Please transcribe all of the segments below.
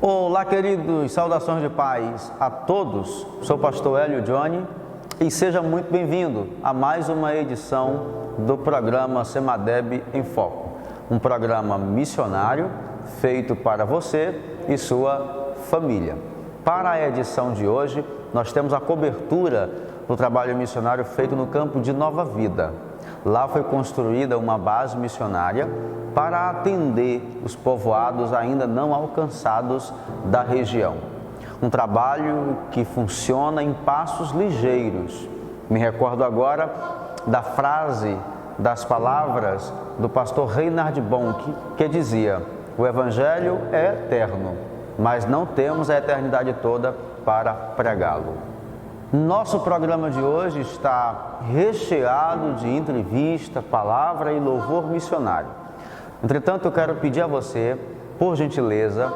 Olá, queridos, saudações de paz a todos. Sou o pastor Hélio Johnny e seja muito bem-vindo a mais uma edição do programa Semadeb em Foco, um programa missionário feito para você e sua família. Para a edição de hoje, nós temos a cobertura do trabalho missionário feito no campo de Nova Vida. Lá foi construída uma base missionária para atender os povoados ainda não alcançados da região. Um trabalho que funciona em passos ligeiros. Me recordo agora da frase, das palavras do pastor Reinhard Bonk, que dizia: o Evangelho é eterno, mas não temos a eternidade toda para pregá-lo. Nosso programa de hoje está recheado de entrevista, palavra e louvor missionário. Entretanto, eu quero pedir a você, por gentileza,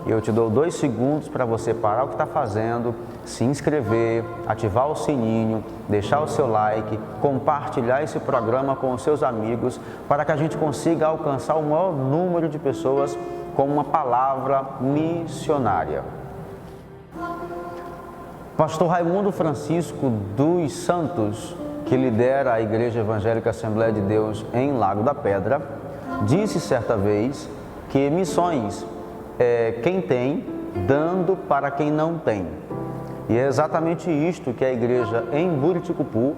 eu te dou 2 segundos para você parar o que está fazendo, se inscrever, ativar o sininho, deixar o seu like, compartilhar esse programa com os seus amigos, para que a gente consiga alcançar o maior número de pessoas com uma palavra missionária. Pastor Raimundo Francisco dos Santos, que lidera a Igreja Evangélica Assembleia de Deus em Lago da Pedra, disse certa vez que missões é quem tem, dando para quem não tem. E é exatamente isto que a igreja em Buriticupu,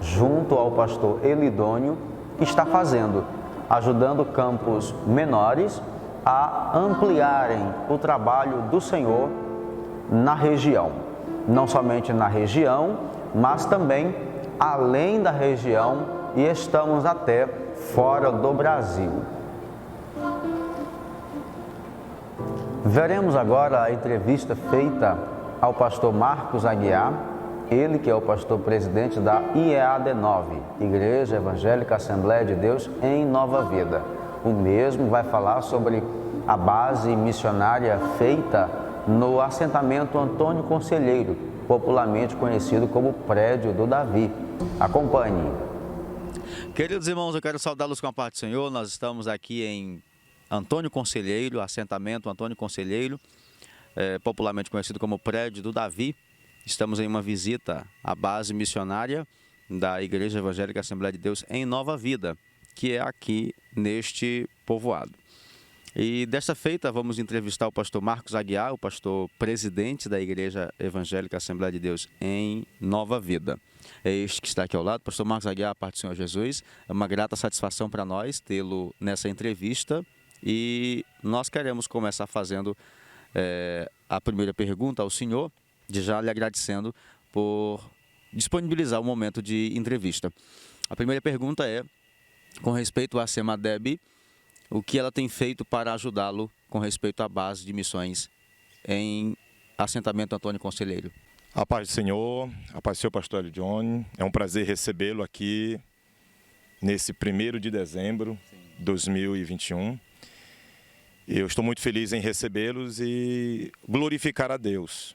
junto ao pastor Elidônio, está fazendo, ajudando campos menores a ampliarem o trabalho do Senhor na região. Não somente na região, mas também além da região, e estamos até fora do Brasil. Veremos agora a entrevista feita ao pastor Marcos Aguiar, ele que é o pastor presidente da IEAD9, Igreja Evangélica Assembleia de Deus em Nova Vida. O mesmo vai falar sobre a base missionária feita no assentamento Antônio Conselheiro, popularmente conhecido como Prédio do Davi. Acompanhe. Queridos irmãos, eu quero saudá-los com a paz do Senhor. Nós estamos aqui em Antônio Conselheiro, assentamento Antônio Conselheiro, popularmente conhecido como Prédio do Davi. Estamos em uma visita à base missionária da Igreja Evangélica Assembleia de Deus em Nova Vida, que é aqui neste povoado. E desta feita vamos entrevistar o pastor Marcos Aguiar, o pastor presidente da Igreja Evangélica Assembleia de Deus em Nova Vida. É este que está aqui ao lado, pastor Marcos Aguiar, a parte do Senhor Jesus. É uma grata satisfação para nós tê-lo nessa entrevista e nós queremos começar fazendo a primeira pergunta ao senhor, de já lhe agradecendo por disponibilizar o momento de entrevista. A primeira pergunta é com respeito à Semadeb, o que ela tem feito para ajudá-lo com respeito à base de missões em assentamento Antônio Conselheiro. A paz do Senhor, a paz do Senhor, pastor Hélio Johnny. É um prazer recebê-lo aqui nesse 1º de dezembro de 2021. Eu estou muito feliz em recebê-los e glorificar a Deus.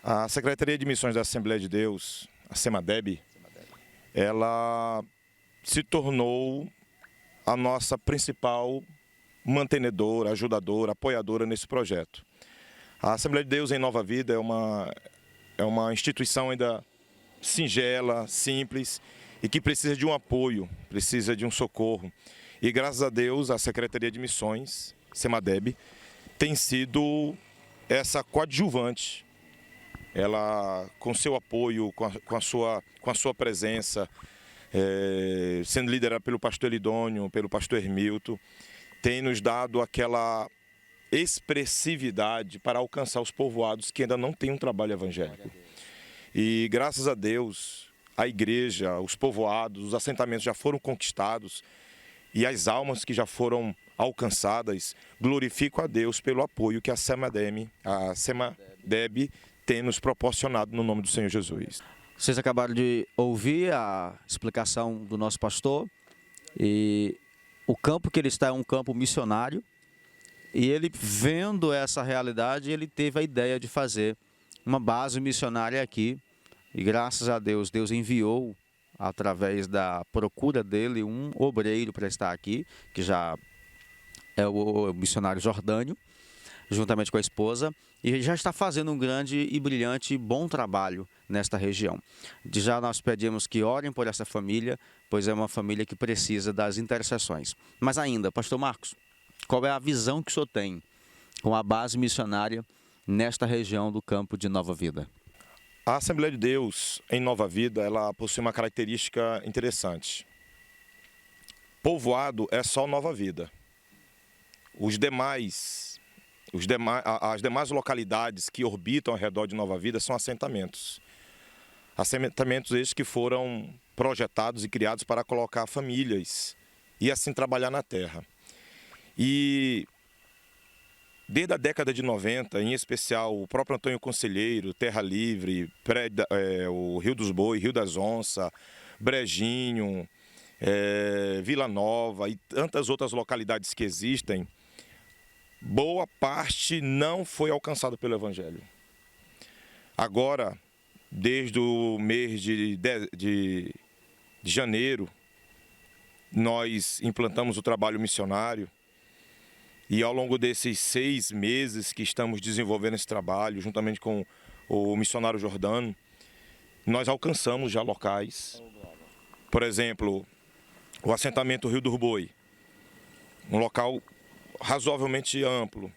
A Secretaria de Missões da Assembleia de Deus, a Semadeb, ela se tornou a nossa principal mantenedora, ajudadora, apoiadora nesse projeto. A Assembleia de Deus em Nova Vida é uma instituição ainda singela, simples e que precisa de um apoio, precisa de um socorro. E graças a Deus a Secretaria de Missões, Semadeb, tem sido essa coadjuvante. Ela, com seu apoio, com a sua presença, sendo liderada pelo pastor Elidônio, pelo pastor Hermilton, tem nos dado aquela expressividade para alcançar os povoados que ainda não têm um trabalho evangélico. E graças a Deus, a igreja, os povoados, os assentamentos já foram conquistados e as almas que já foram alcançadas glorificam a Deus pelo apoio que a Semadeb tem nos proporcionado no nome do Senhor Jesus. Vocês acabaram de ouvir a explicação do nosso pastor e o campo que ele está é um campo missionário e ele, vendo essa realidade, ele teve a ideia de fazer uma base missionária aqui e graças a Deus, Deus enviou através da procura dele um obreiro para estar aqui, que já é o missionário Jordânio, juntamente com a esposa, e já está fazendo um grande e brilhante e bom trabalho nesta região. Já nós pedimos que orem por essa família, pois é uma família que precisa das intercessões. Mas ainda, pastor Marcos, qual é a visão que o senhor tem com a base missionária nesta região do campo de Nova Vida? A Assembleia de Deus em Nova Vida, ela possui uma característica interessante. Povoado é só Nova Vida. As demais localidades que orbitam ao redor de Nova Vida são assentamentos. Assentamentos estes que foram projetados e criados para colocar famílias e assim trabalhar na terra. E desde a década de 90, em especial o próprio Antônio Conselheiro, Terra Livre, o Rio dos Bois, Rio das Onças, Brejinho, Vila Nova e tantas outras localidades que existem, boa parte não foi alcançada pelo Evangelho. Agora, desde o mês de janeiro, nós implantamos o trabalho missionário e ao longo desses 6 meses que estamos desenvolvendo esse trabalho, juntamente com o missionário Jordano, nós alcançamos já locais. Por exemplo, o assentamento Rio do Boi, um local razoavelmente amplo.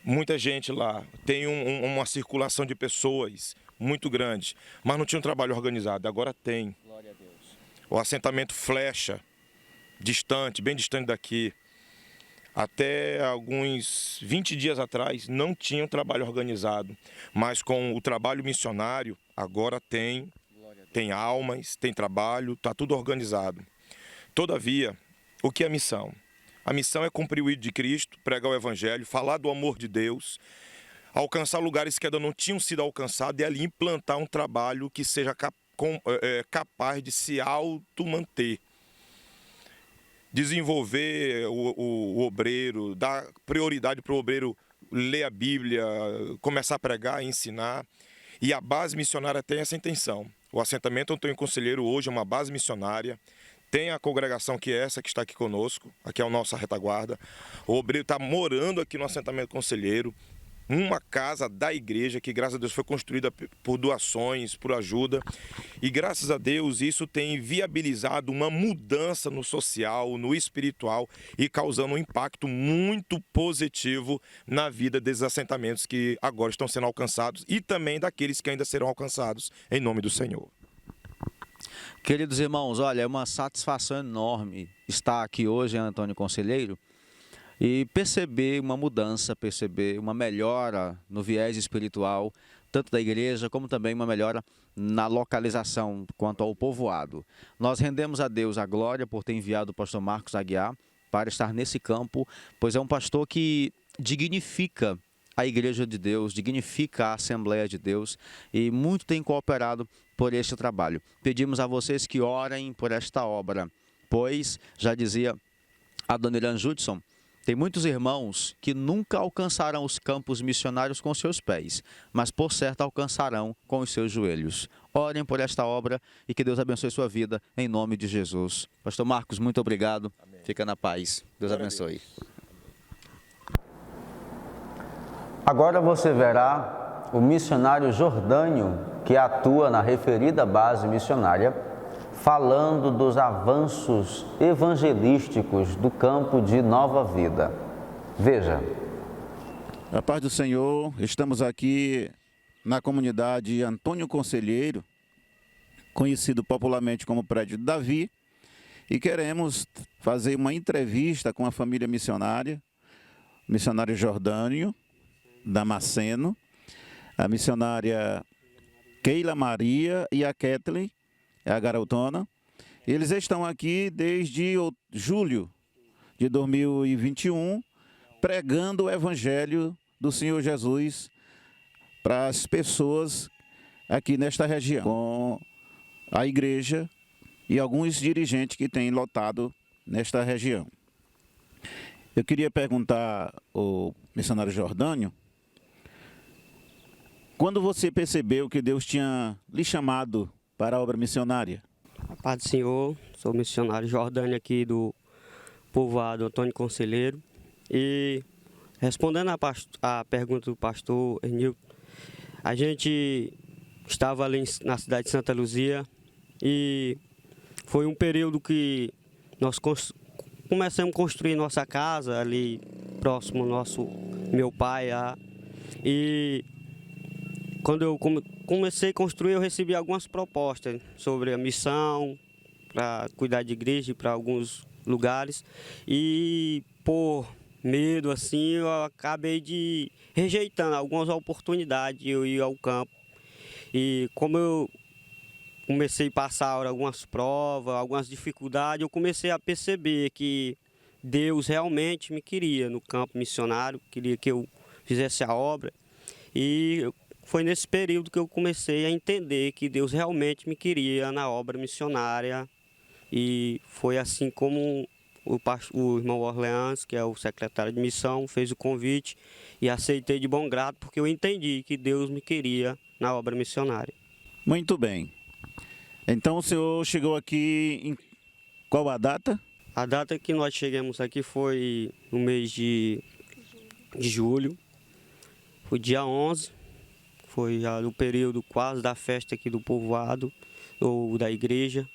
Muita gente lá, tem uma circulação de pessoas muito grande, mas não tinha um trabalho organizado, agora tem. Glória a Deus. O assentamento Flecha, distante, bem distante daqui, até alguns 20 dias atrás não tinha um trabalho organizado, mas com o trabalho missionário agora tem almas, tem trabalho, está tudo organizado. Todavia, o que é a missão? A missão é cumprir o ídolo de Cristo, pregar o Evangelho, falar do amor de Deus, alcançar lugares que ainda não tinham sido alcançados e ali implantar um trabalho que seja capaz de se auto-manter. Desenvolver o obreiro, dar prioridade para o obreiro ler a Bíblia, começar a pregar, ensinar. E a base missionária tem essa intenção. O assentamento Antônio Conselheiro hoje é uma base missionária. Tem a congregação que é essa que está aqui conosco, aqui é a nossa retaguarda. O obreiro está morando aqui no assentamento Conselheiro, uma casa da igreja que, graças a Deus, foi construída por doações, por ajuda. E, graças a Deus, isso tem viabilizado uma mudança no social, no espiritual e causando um impacto muito positivo na vida desses assentamentos que agora estão sendo alcançados e também daqueles que ainda serão alcançados, em nome do Senhor. Queridos irmãos, olha, é uma satisfação enorme estar aqui hoje, Antônio Conselheiro, e perceber uma mudança, perceber uma melhora no viés espiritual, tanto da igreja como também uma melhora na localização quanto ao povoado. Nós rendemos a Deus a glória por ter enviado o pastor Marcos Aguiar para estar nesse campo, pois é um pastor que dignifica a Igreja de Deus, dignifica a Assembleia de Deus e muito tem cooperado por este trabalho. Pedimos a vocês que orem por esta obra, pois, já dizia a dona Irã Judson, tem muitos irmãos que nunca alcançarão os campos missionários com seus pés, mas por certo alcançarão com os seus joelhos. Orem por esta obra e que Deus abençoe sua vida, em nome de Jesus. Pastor Marcos, muito obrigado. Amém. Fica na paz. Deus abençoe. Agora você verá o missionário Jordânio, que atua na referida base missionária, falando dos avanços evangelísticos do campo de Nova Vida. Veja. A paz do Senhor, estamos aqui na comunidade Antônio Conselheiro, conhecido popularmente como Prédio do Davi, e queremos fazer uma entrevista com a família missionária, o missionário Jordânio Damasceno, a missionária Keila Maria e a Kathleen, a garotona. Eles estão aqui desde julho de 2021, pregando o Evangelho do Senhor Jesus para as pessoas aqui nesta região, com a igreja e alguns dirigentes que têm lotado nesta região. Eu queria perguntar ao missionário Jordânio, quando você percebeu que Deus tinha lhe chamado para a obra missionária? A paz do Senhor, sou o missionário Jordânio aqui do povoado Antônio Conselheiro e Respondendo a pergunta do pastor Enilton, a gente estava ali na cidade de Santa Luzia e foi um período que nós começamos a construir nossa casa ali próximo ao meu pai. E quando eu comecei a construir, eu recebi algumas propostas sobre a missão, para cuidar de igreja para alguns lugares. E por medo, assim, eu acabei de rejeitando algumas oportunidades de eu ir ao campo. E como eu comecei a passar algumas provas, algumas dificuldades, eu comecei a perceber que Deus realmente me queria no campo missionário, queria que eu fizesse a obra. E foi nesse período que eu comecei a entender que Deus realmente me queria na obra missionária. E foi assim como o irmão Orleans, que é o secretário de missão, fez o convite e aceitei de bom grado, porque eu entendi que Deus me queria na obra missionária. Muito bem. Então o senhor chegou aqui em qual a data? A data que nós chegamos aqui foi no mês de julho, foi dia 11, foi já no período quase da festa aqui do povoado, ou da igreja,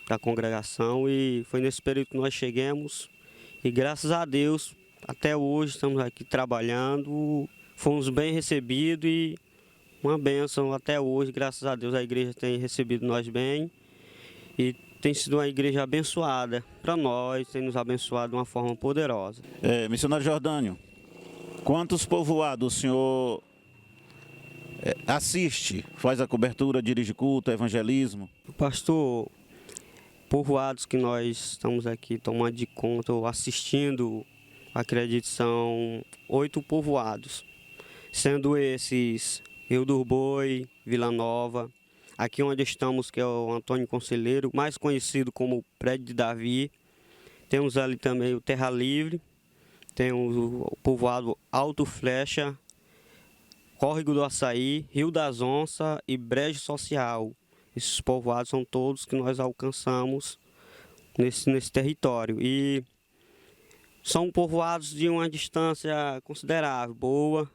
da congregação, e foi nesse período que nós chegamos e graças a Deus até hoje estamos aqui trabalhando, fomos bem recebidos e uma bênção até hoje, graças a Deus a igreja tem recebido nós bem e tem sido uma igreja abençoada para nós, tem nos abençoado de uma forma poderosa. Missionário Jordânio, quantos povoados o senhor assiste, faz a cobertura, dirige culto, evangelismo? Pastor, povoados que nós estamos aqui tomando de conta ou assistindo, acredito, são 8 povoados, sendo esses Rio do Boi, Vila Nova, aqui onde estamos, que é o Antônio Conselheiro, mais conhecido como Prédio de Davi. Temos ali também o Terra Livre, temos o povoado Alto Flecha, Córrego do Açaí, Rio das Onças e Brejo Social. Esses povoados são todos que nós alcançamos nesse território. E são povoados de uma distância considerável, boa,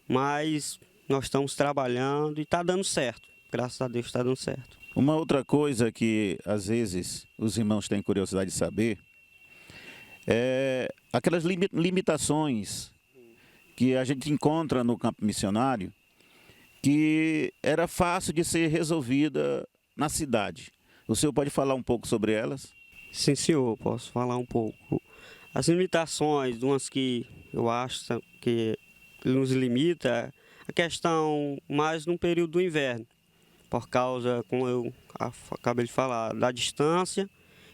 mas nós estamos trabalhando e está dando certo. Graças a Deus está dando certo. Uma outra coisa que às vezes os irmãos têm curiosidade de saber é aquelas limitações que a gente encontra no campo missionário, que era fácil de ser resolvida na cidade. O senhor pode falar um pouco sobre elas? Sim, senhor, posso falar um pouco. As limitações, umas que eu acho que nos limita, a questão mais no período do inverno, por causa, como eu acabei de falar, da distância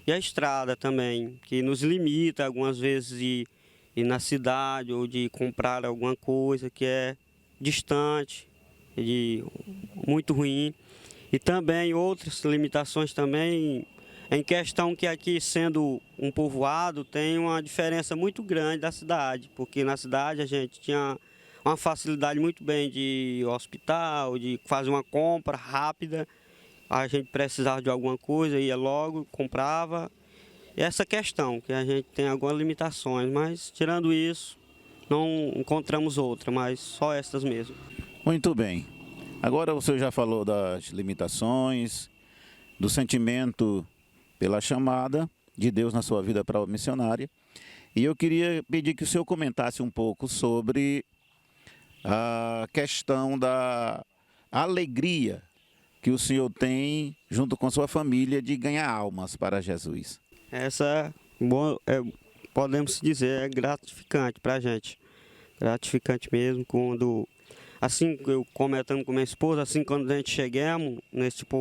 e a estrada também, que nos limita algumas vezes de ir na cidade ou de comprar alguma coisa que é distante, muito ruim. E também outras limitações também, em questão que aqui, sendo um povoado, tem uma diferença muito grande da cidade, porque na cidade a gente tinha uma facilidade muito bem de ir ao hospital, de fazer uma compra rápida, a gente precisava de alguma coisa, ia logo, comprava. E essa questão, que a gente tem algumas limitações, mas tirando isso, não encontramos outra, mas só essas mesmo. Muito bem. Agora o senhor já falou das limitações, do sentimento pela chamada de Deus na sua vida para a missionária. E eu queria pedir que o senhor comentasse um pouco sobre a questão da alegria que o senhor tem junto com sua família de ganhar almas para Jesus. Essa, podemos dizer, é gratificante para a gente. Gratificante mesmo, quando, assim, eu comentando com minha esposa, assim, quando a gente chegamos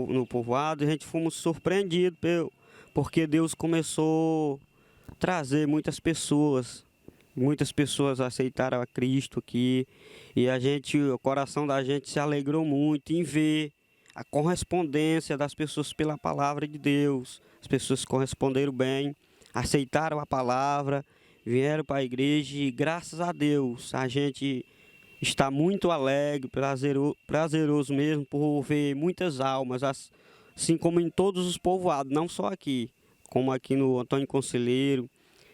no povoado, a gente fomos surpreendidos, porque Deus começou a trazer muitas pessoas aceitaram a Cristo aqui, e o coração da gente se alegrou muito em ver a correspondência das pessoas pela palavra de Deus. As pessoas corresponderam bem, aceitaram a palavra, vieram para a igreja e graças a Deus a gente está muito alegre, prazeroso mesmo por ver muitas almas, assim como em todos os povoados, não só aqui, como aqui no Antônio Conselheiro.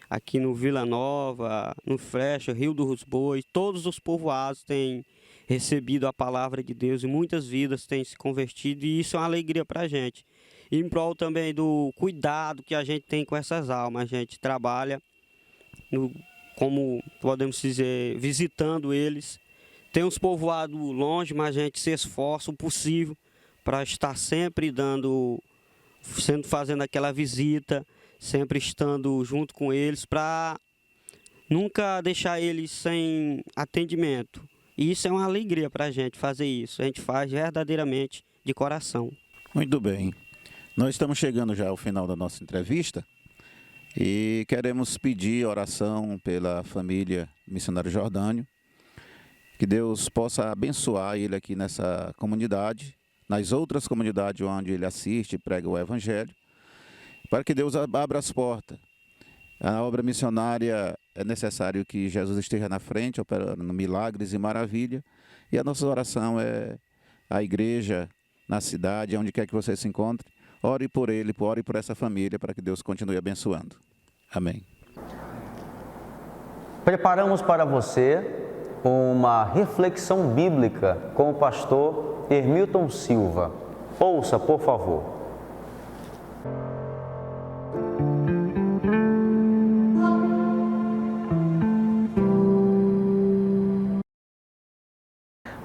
aqui no Vila Nova, no Flecha, Rio dos Bois, todos os povoados têm recebido a palavra de Deus e muitas vidas têm se convertido, e isso é uma alegria para a gente. E em prol também do cuidado que a gente tem com essas almas, a gente trabalha, como podemos dizer, visitando eles. Tem uns povoados longe, mas a gente se esforça o possível para estar sempre fazendo aquela visita, sempre estando junto com eles, para nunca deixar eles sem atendimento. E isso é uma alegria para a gente fazer isso. A gente faz verdadeiramente de coração. Muito bem. Nós estamos chegando já ao final da nossa entrevista e queremos pedir oração pela família Missionário Jordânio, que Deus possa abençoar ele aqui nessa comunidade, nas outras comunidades onde ele assiste e prega o Evangelho, para que Deus abra as portas. A obra missionária é necessário que Jesus esteja na frente, operando milagres e maravilha, e a nossa oração é a igreja, na cidade, onde quer que você se encontre, ore por ele, ore por essa família, para que Deus continue abençoando. Amém. Preparamos para você uma reflexão bíblica com o pastor Hermilton Silva. Ouça, por favor.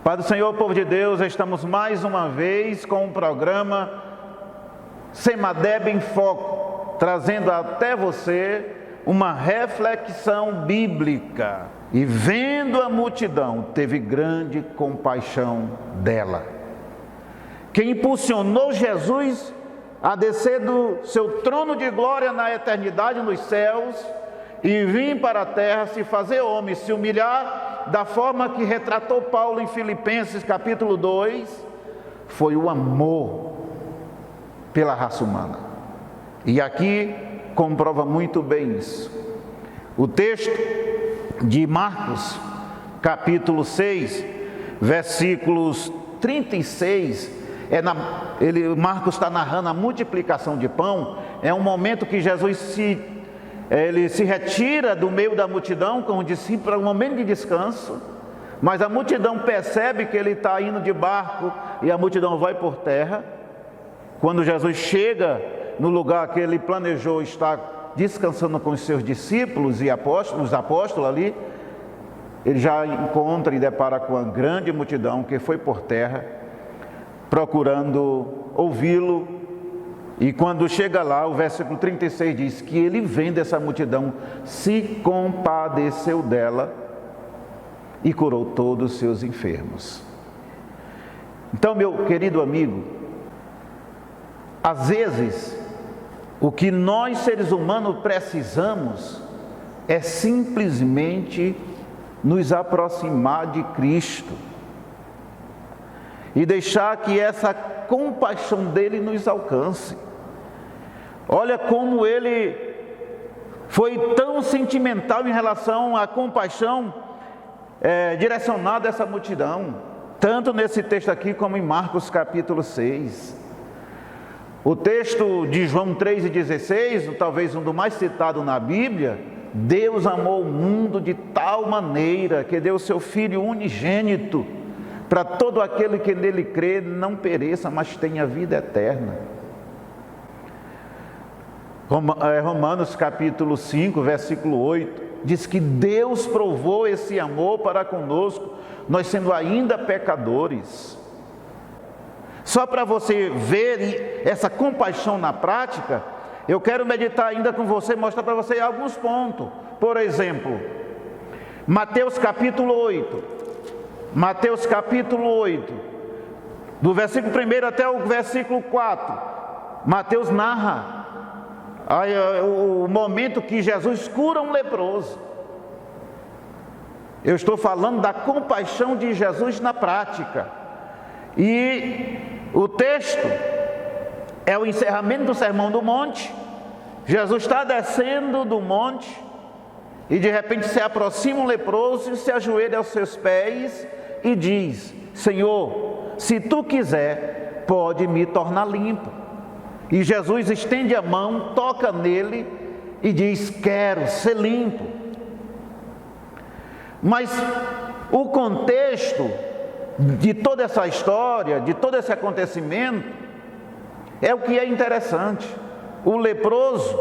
Pai do Senhor, povo de Deus, estamos mais uma vez com o programa Semadeb em Foco, trazendo até você uma reflexão bíblica. E vendo a multidão, teve grande compaixão dela. Quem impulsionou Jesus a descer do seu trono de glória na eternidade nos céus e vir para a terra, se fazer homem, se humilhar da forma que retratou Paulo em Filipenses capítulo 2, foi o amor pela raça humana. E aqui comprova muito bem isso. O texto de Marcos, capítulo 6, versículos 36, Marcos está narrando a multiplicação de pão. É um momento que Jesus se retira do meio da multidão com o discípulo para um momento de descanso, mas a multidão percebe que ele está indo de barco e a multidão vai por terra. Quando Jesus chega no lugar que ele planejou estar descansando com os seus discípulos e os apóstolos ali, ele já encontra e depara com a grande multidão que foi por terra procurando ouvi-lo. E quando chega lá, o versículo 36 diz que ele, vendo essa multidão, se compadeceu dela e curou todos os seus enfermos. Então, meu querido amigo, às vezes, o que nós seres humanos precisamos é simplesmente nos aproximar de Cristo e deixar que essa compaixão dele nos alcance. Olha como ele foi tão sentimental em relação à compaixão direcionada a essa multidão, tanto nesse texto aqui como em Marcos capítulo 6. O texto de João 3,16, talvez um dos mais citados na Bíblia: Deus amou o mundo de tal maneira que deu o seu Filho unigênito, para todo aquele que nele crê não pereça, mas tenha vida eterna. Romanos capítulo 5, versículo 8, diz que Deus provou esse amor para conosco, nós sendo ainda pecadores. Só para você ver essa compaixão na prática, eu quero meditar ainda com você, mostrar para você alguns pontos. Por exemplo, Mateus capítulo 8. Mateus capítulo 8, do versículo 1 até o versículo 4, Mateus narra o momento que Jesus cura um leproso. Eu estou falando da compaixão de Jesus na prática. E o texto é o encerramento do Sermão do Monte. Jesus está descendo do monte e de repente se aproxima um leproso e se ajoelha aos seus pés e diz: Senhor, se tu quiser, pode me tornar limpo. E Jesus estende a mão, toca nele e diz: quero ser limpo. Mas o contexto de toda essa história, de todo esse acontecimento, é o que é interessante. O leproso,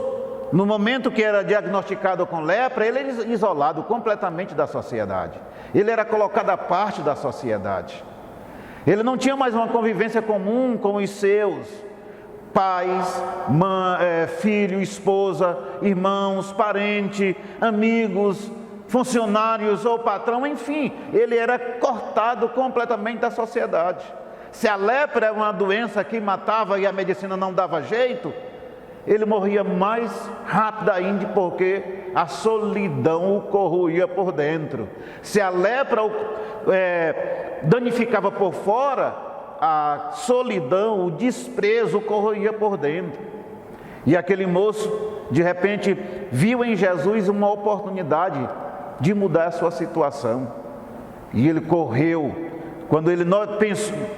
no momento que era diagnosticado com lepra, ele era isolado completamente da sociedade. Ele era colocado à parte da sociedade. Ele não tinha mais uma convivência comum com os seus pais, filho, esposa, irmãos, parente, amigos, funcionários ou patrão, enfim, ele era cortado completamente da sociedade. Se a lepra era uma doença que matava e a medicina não dava jeito, ele morria mais rápido ainda, porque a solidão o corroía por dentro. Se a lepra danificava por fora, a solidão, o desprezo o corroía por dentro. E aquele moço, de repente, viu em Jesus uma oportunidade de mudar a sua situação. E ele correu. Quando ele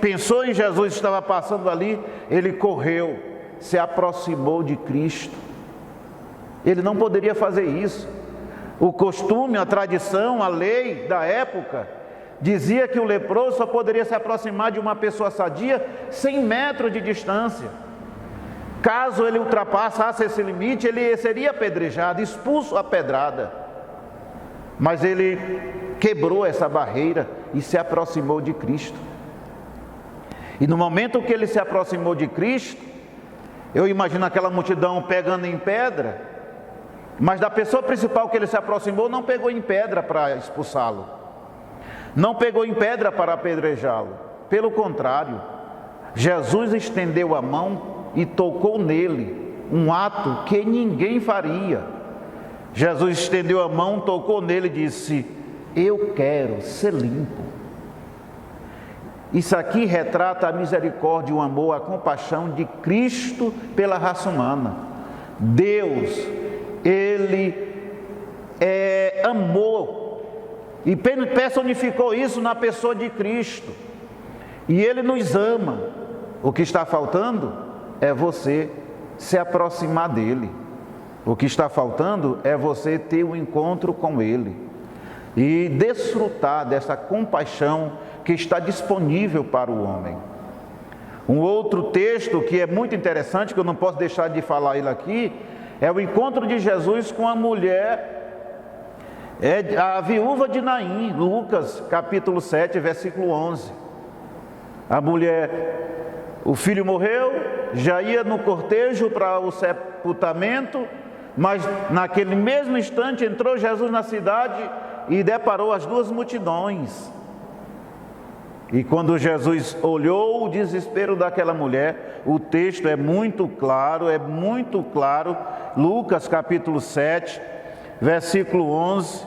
pensou em Jesus que estava passando ali, ele correu, se aproximou de Cristo. Ele não poderia fazer isso. O costume, a tradição, a lei da época dizia que o leproso só poderia se aproximar de uma pessoa sadia 100 metros de distância. Caso ele ultrapassasse esse limite, ele seria apedrejado, expulso à pedrada. Mas ele quebrou essa barreira e se aproximou de Cristo. E no momento que ele se aproximou de Cristo, eu imagino aquela multidão pegando em pedra, mas da pessoa principal que ele se aproximou não pegou em pedra para expulsá-lo, não pegou em pedra para apedrejá-lo. Pelo contrário, Jesus estendeu a mão e tocou nele, um ato que ninguém faria. Jesus estendeu a mão, tocou nele e disse: eu quero ser limpo. Isso aqui retrata a misericórdia, o amor, a compaixão de Cristo pela raça humana. Deus, Ele amou e personificou isso na pessoa de Cristo. E Ele nos ama. O que está faltando é você se aproximar dEle. O que está faltando é você ter um encontro com Ele e desfrutar dessa compaixão que está disponível para o homem. Um outro texto que é muito interessante, que eu não posso deixar de falar ele aqui, é o encontro de Jesus com a mulher, a viúva de Naim, Lucas capítulo 7, versículo 11. A mulher, o filho morreu, já ia no cortejo para o sepultamento, mas naquele mesmo instante entrou Jesus na cidade e deparou as duas multidões. E quando Jesus olhou o desespero daquela mulher, o texto é muito claro, Lucas capítulo 7, versículo 11,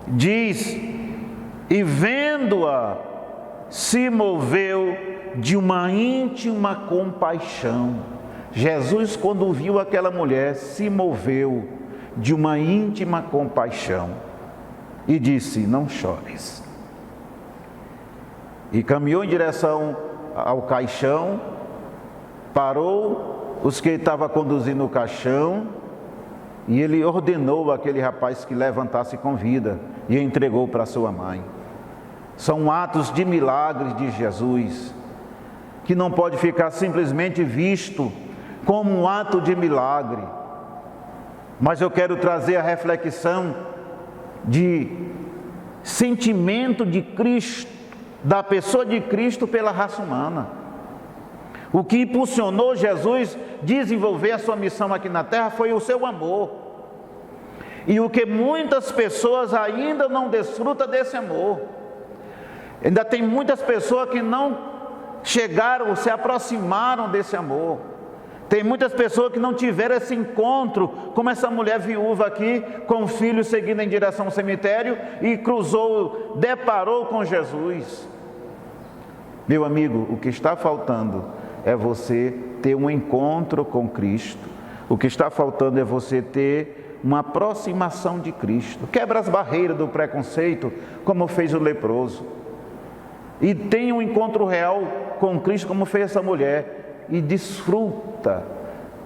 diz: e vendo-a, se moveu de uma íntima compaixão. Jesus, quando viu aquela mulher, se moveu de uma íntima compaixão e disse: não chores. E caminhou em direção ao caixão, parou os que estavam conduzindo o caixão e ele ordenou àquele rapaz que levantasse com vida e entregou para sua mãe. São atos de milagres de Jesus que não pode ficar simplesmente visto como um ato de milagre, mas eu quero trazer a reflexão de sentimento de Cristo, da pessoa de Cristo pela raça humana. O que impulsionou Jesus a desenvolver a sua missão aqui na terra foi o seu amor, e o que muitas pessoas ainda não desfrutam desse amor. Ainda tem muitas pessoas que não chegaram, se aproximaram desse amor. Tem muitas pessoas que não tiveram esse encontro, como essa mulher viúva aqui, com o filho seguindo em direção ao cemitério e deparou com Jesus. Meu amigo, o que está faltando é você ter um encontro com Cristo. O que está faltando é você ter uma aproximação de Cristo. Quebra as barreiras do preconceito, como fez o leproso. E tenha um encontro real com Cristo, como fez essa mulher. E desfruta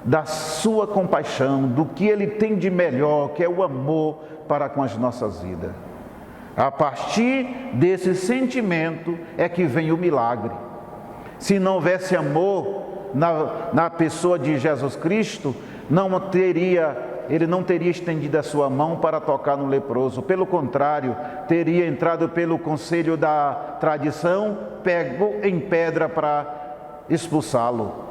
da sua compaixão, do que Ele tem de melhor, que é o amor para com as nossas vidas. A partir desse sentimento é que vem o milagre. Se não houvesse amor na pessoa de Jesus Cristo, Ele não teria estendido a sua mão para tocar no leproso. Pelo contrário, teria entrado pelo conselho da tradição, pegou em pedra para expulsá-lo.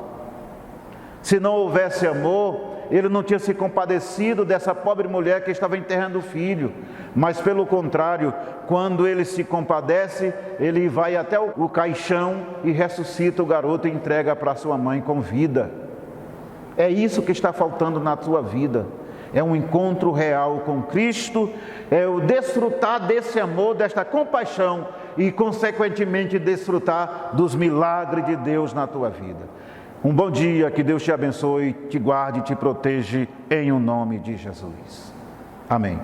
Se não houvesse amor, Ele não tinha se compadecido dessa pobre mulher que estava enterrando o filho. Mas pelo contrário, quando Ele se compadece, Ele vai até o caixão e ressuscita o garoto e entrega para sua mãe com vida. É isso que está faltando na tua vida. É um encontro real com Cristo, é o desfrutar desse amor, desta compaixão e, consequentemente, desfrutar dos milagres de Deus na tua vida. Um bom dia, que Deus te abençoe, te guarde e te proteja em o nome de Jesus. Amém.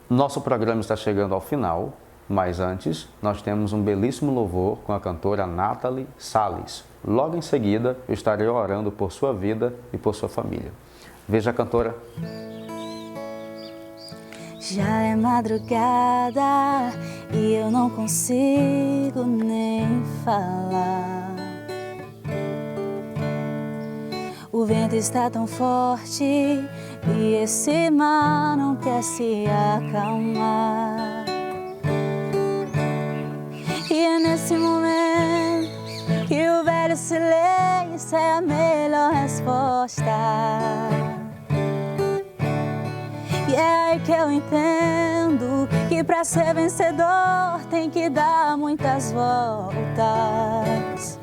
Nosso programa está chegando ao final, mas antes nós temos um belíssimo louvor com a cantora Nathalie Salles. Logo em seguida eu estarei orando por sua vida e por sua família. Veja a cantora. Já é madrugada e eu não consigo nem falar. O vento está tão forte e esse mar não quer se acalmar. E é nesse momento que o velho silêncio é a melhor resposta. E é aí que eu entendo que para ser vencedor tem que dar muitas voltas.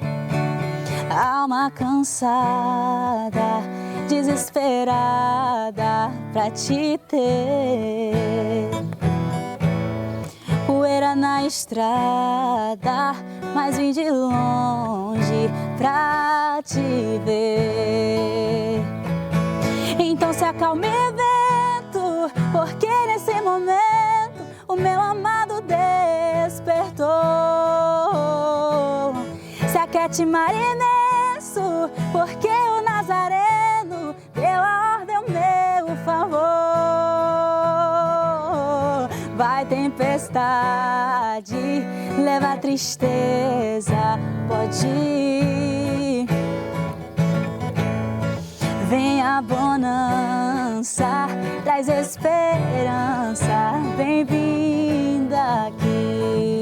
Alma cansada, desesperada pra te ter. Poeira na estrada, mas vim de longe pra te ver. Então se acalme, vento, porque nesse momento o meu amado despertou. Se aquete, mar imenso, porque o Nazareno deu a ordem ao meu favor. Vai tempestade, leva a tristeza, pode ir. Vem a bonança, traz esperança, bem-vinda aqui.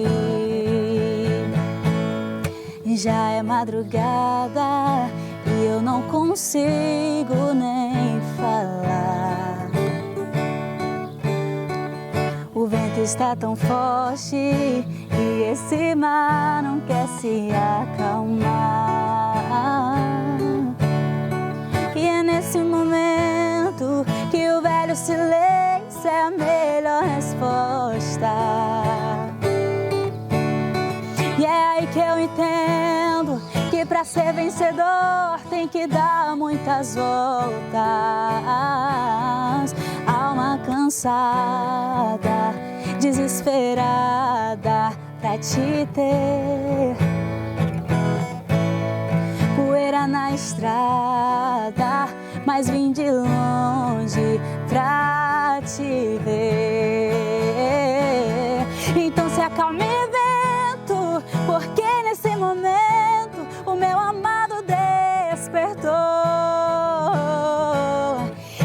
Já é madrugada e eu não consigo nem falar. O vento está tão forte e esse mar não quer se acalmar. E é nesse momento que o velho silêncio é a melhor resposta. E é aí que eu entendo que para ser vencedor tem que dar muitas voltas. Alma cansada, desesperada pra te ter. Poeira na estrada, mas vim de longe pra te ver. Então se acalme, vento, porque nesse momento o meu amado despertou.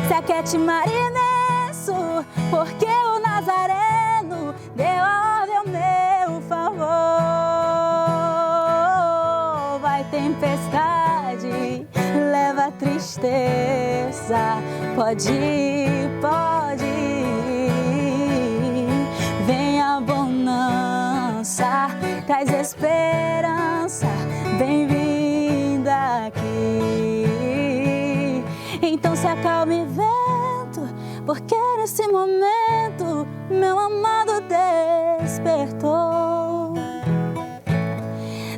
Se aquete, mar imenso, porque o Nazareno deu a ordem ao meu favor. Vai tempestade, leva a tristeza, pode ir, pode ir. Vem a bonança, traz esperança, bem-vinda aqui. Então se acalme, vento, porque nesse momento meu amado despertou.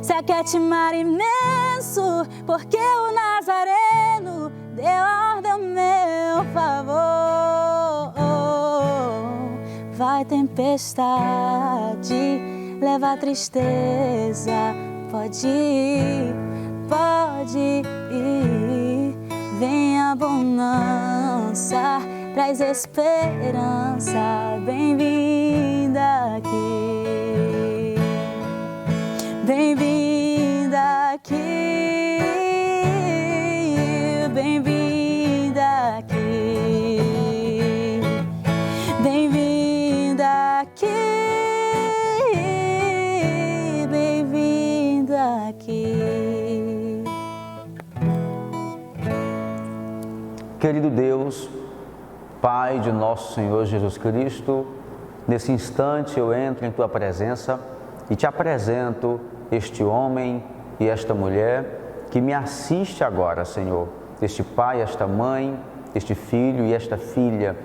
Se aquete, mar imenso, porque o Nazareno deu a ordem ao meu favor. Vai tempestade, leva a tristeza, pode ir, vem a bonança, traz esperança. Bem-vinda aqui, bem-vinda aqui, bem-vinda aqui, bem-vinda aqui, bem-vinda aqui. Querido Deus, Pai de nosso Senhor Jesus Cristo, nesse instante eu entro em Tua presença e Te apresento este homem e esta mulher que me assiste agora, Senhor. Este pai, esta mãe, este filho e esta filha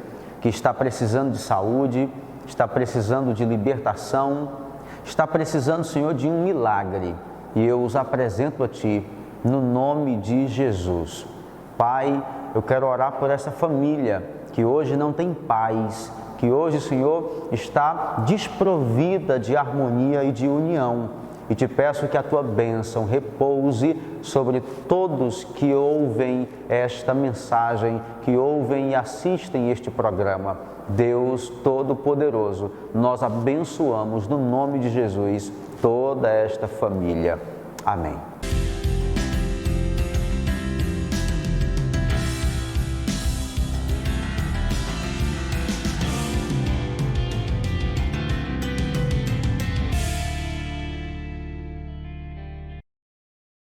que está precisando de saúde, está precisando de libertação, está precisando, Senhor, de um milagre. E eu os apresento a Ti no nome de Jesus. Pai, eu quero orar por essa família que hoje não tem paz, que hoje, Senhor, está desprovida de harmonia e de união. E te peço que a Tua bênção repouse sobre todos que ouvem esta mensagem, que ouvem e assistem este programa. Deus Todo-Poderoso, nós abençoamos no nome de Jesus toda esta família. Amém.